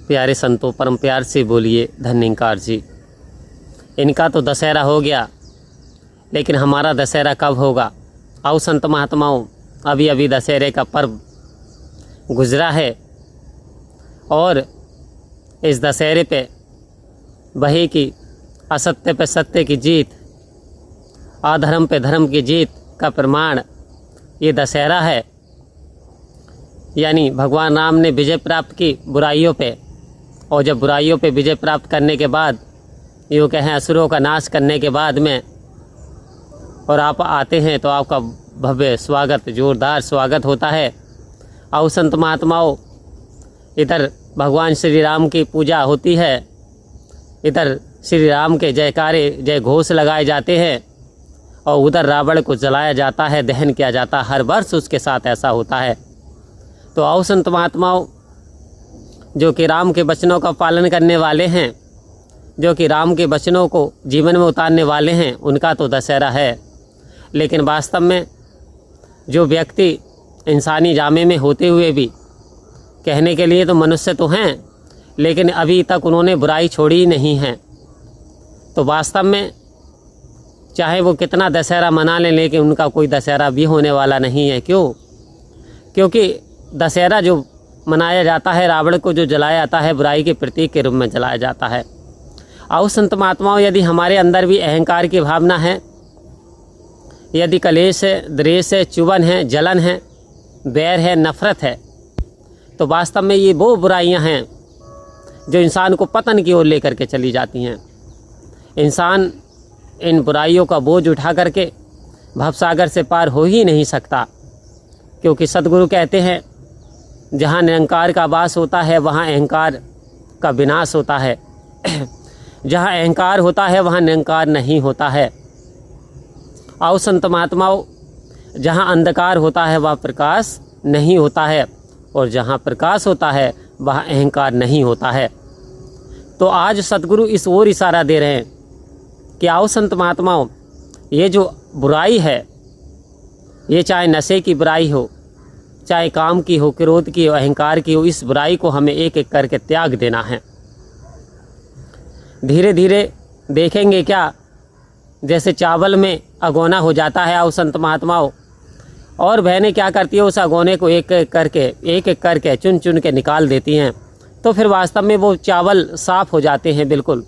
प्यारे संतों, परम प्यार से बोलिए धन्यंकार जी। इनका तो दशहरा हो गया, लेकिन हमारा दशहरा कब होगा? आओ संत महात्माओं, अभी अभी दशहरे का पर्व गुजरा है और इस दशहरे पे वही की असत्य पे सत्य की जीत, अधर्म पे धर्म की जीत का प्रमाण ये दशहरा है। यानी भगवान राम ने विजय प्राप्त की बुराइयों पे, और जब बुराइयों पे विजय प्राप्त करने के बाद, यूँ कहें असुरों का नाश करने के बाद में, और आप आते हैं तो आपका भव्य स्वागत, जोरदार स्वागत होता है। आओ संत महात्माओं, इधर भगवान श्री राम की पूजा होती है, इधर श्री राम के जयकारे जय घोष लगाए जाते हैं, और उधर रावण को जलाया जाता है, दहन किया जाता है। हर वर्ष उसके साथ ऐसा होता है। तो आओ संत महात्माओं, जो कि राम के वचनों का पालन करने वाले हैं, जो कि राम के वचनों को जीवन में उतारने वाले हैं, उनका तो दशहरा है। लेकिन वास्तव में जो व्यक्ति इंसानी जामे में होते हुए भी, कहने के लिए तो मनुष्य तो हैं, लेकिन अभी तक उन्होंने बुराई छोड़ी ही नहीं है, तो वास्तव में चाहे वो कितना दशहरा मना लें, लेकिन उनका कोई दशहरा भी होने वाला नहीं है। क्यों? क्योंकि दशहरा जो मनाया जाता है, रावण को जो जलाया जाता है, बुराई के प्रतीक के रूप में जलाया जाता है। आओ संत महात्माओं, यदि हमारे अंदर भी अहंकार की भावना है, यदि कलेश है, द्वेष है, चुभन है, जलन है, बैर है, नफरत है, तो वास्तव में ये वो बुराइयां हैं जो इंसान को पतन की ओर लेकर के चली जाती हैं। इंसान इन बुराइयों का बोझ उठा करके भवसागर से पार हो ही नहीं सकता, क्योंकि सद्गुरु कहते हैं जहाँ निरंकार का वास होता है वहाँ अहंकार का विनाश होता है। जहाँ अहंकार होता है वहाँ निरंकार नहीं होता है। आओ संत महात्माओं, जहाँ अंधकार होता है वहाँ प्रकाश नहीं होता है, और जहाँ प्रकाश होता है वहाँ अहंकार नहीं होता है। तो आज सद्गुरु इस ओर इशारा दे रहे हैं कि आओ संत महात्माओं, ये जो बुराई है, ये चाहे नशे की बुराई हो, चाहे काम की हो, क्रोध की हो, अहंकार की हो, इस बुराई को हमें एक एक करके त्याग देना है। धीरे धीरे देखेंगे क्या, जैसे चावल में अगोना हो जाता है, आओ संत महात्माओं, और बहनें क्या करती है, उस अगोने को एक एक करके चुन चुन के निकाल देती हैं, तो फिर वास्तव में वो चावल साफ़ हो जाते हैं बिल्कुल,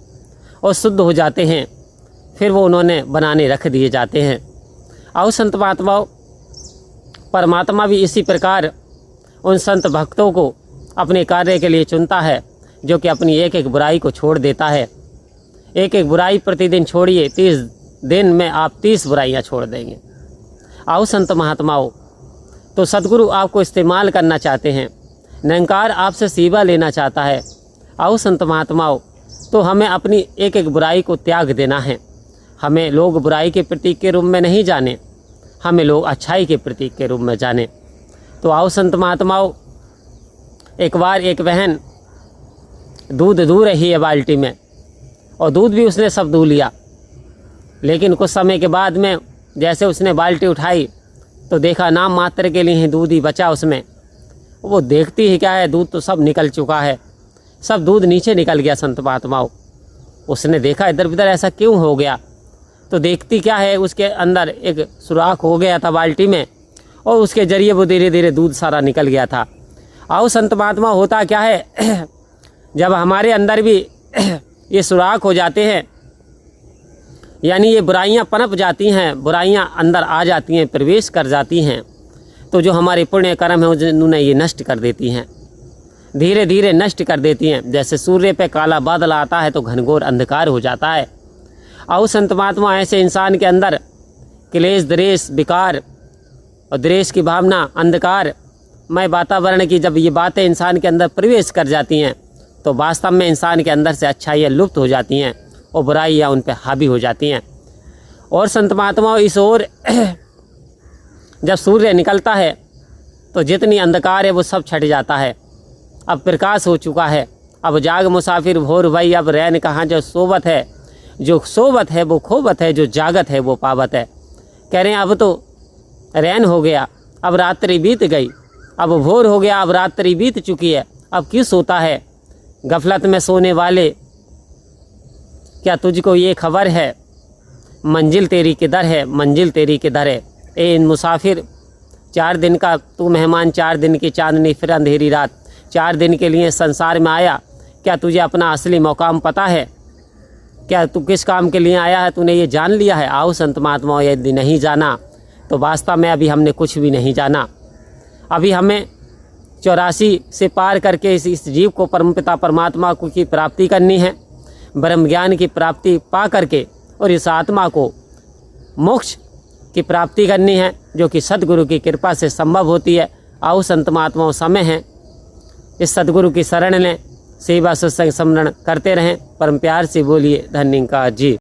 और शुद्ध हो जाते हैं। फिर वो उन्होंने बनाने रख दिए जाते हैं। आओ संत महात्माओं, परमात्मा भी इसी प्रकार उन संत भक्तों को अपने कार्य के लिए चुनता है, जो कि अपनी एक एक बुराई को छोड़ देता है। एक एक बुराई प्रतिदिन छोड़िए, 30 दिन में आप 30 बुराइयां छोड़ देंगे। आओ संत महात्माओं, तो सद्गुरु आपको इस्तेमाल करना चाहते हैं, निरंकार आपसे सेवा लेना चाहता है। आओ संत महात्माओं, तो हमें अपनी एक एक बुराई को त्याग देना है। हमें लोग बुराई के प्रतीक के रूप में नहीं जाने, हमें लोग अच्छाई के प्रतीक के रूप में जाने। तो आओ संत महात्माओं, एक बार एक बहन दूध दूह रही है बाल्टी में, और दूध भी उसने सब दूह लिया, लेकिन कुछ समय के बाद में जैसे उसने बाल्टी उठाई तो देखा नाम मात्र के लिए ही दूध ही बचा उसमें। वो देखती ही क्या है, दूध तो सब निकल चुका है, सब दूध नीचे निकल गया। संत महात्माओं, उसने देखा इधर उधर ऐसा क्यों हो गया, तो देखती क्या है, उसके अंदर एक सुराख हो गया था बाल्टी में, और उसके जरिए वो धीरे धीरे दूध सारा निकल गया था। आओ संत महात्मा, होता क्या है, जब हमारे अंदर भी ये सुराख हो जाते हैं, यानी ये बुराइयां पनप जाती हैं, बुराइयां अंदर आ जाती हैं, प्रवेश कर जाती हैं, तो जो हमारे पुण्य कर्म है उन्हें ये नष्ट कर देती हैं, धीरे धीरे नष्ट कर देती हैं। जैसे सूर्य पे काला बादल आता है तो घनघोर अंधकार हो जाता है। आओ संत महात्मा, ऐसे इंसान के अंदर क्लेश, द्वेष, विकार और द्वेष की भावना, अंधकार मय वातावरण की जब ये बातें इंसान के अंदर प्रवेश कर जाती हैं, तो वास्तव में इंसान के अंदर से अच्छाइयाँ लुप्त हो जाती हैं और बुराइयाँ उन पर हावी हो जाती हैं। और संत महात्माओं, इस ओर जब सूर्य निकलता है तो जितनी अंधकार है वो सब छट जाता है, अब प्रकाश हो चुका है। अब जाग मुसाफिर भोर भई, अब रैन कहाँ जो सोबत है, जो सोबत है वो खोबत है, जो जागत है वो पावत है। कह रहे हैं अब तो रैन हो गया, अब रात्रि बीत गई, अब भोर हो गया, अब रात्रि बीत चुकी है, अब किस सोता है, गफलत में सोने वाले, क्या तुझको ये खबर है मंजिल तेरी किधर है, मंजिल तेरी किधर है। ए मुसाफिर, 4 दिन का तू मेहमान, 4 दिन की चांदनी फिर अंधेरी रात, 4 दिन के लिए संसार में आया, क्या तुझे अपना असली मकाम पता है? क्या तू किस काम के लिए आया है, तूने ये जान लिया है? आओ संत महात्माओं, यदि नहीं जाना तो वास्तव में अभी हमने कुछ भी नहीं जाना। अभी हमें 84 से पार करके इस जीव को परमपिता परमात्मा को की प्राप्ति करनी है, ब्रह्म ज्ञान की प्राप्ति पा करके, और इस आत्मा को मोक्ष की प्राप्ति करनी है, जो कि सद्गुरु की कृपा से संभव होती है। आओ संत महात्माओं, समय है, इस सद्गुरु की शरण लें, सेवा सत्संग स्मरण करते रहें। परम प्यार से बोलिए धन्यवाद जी।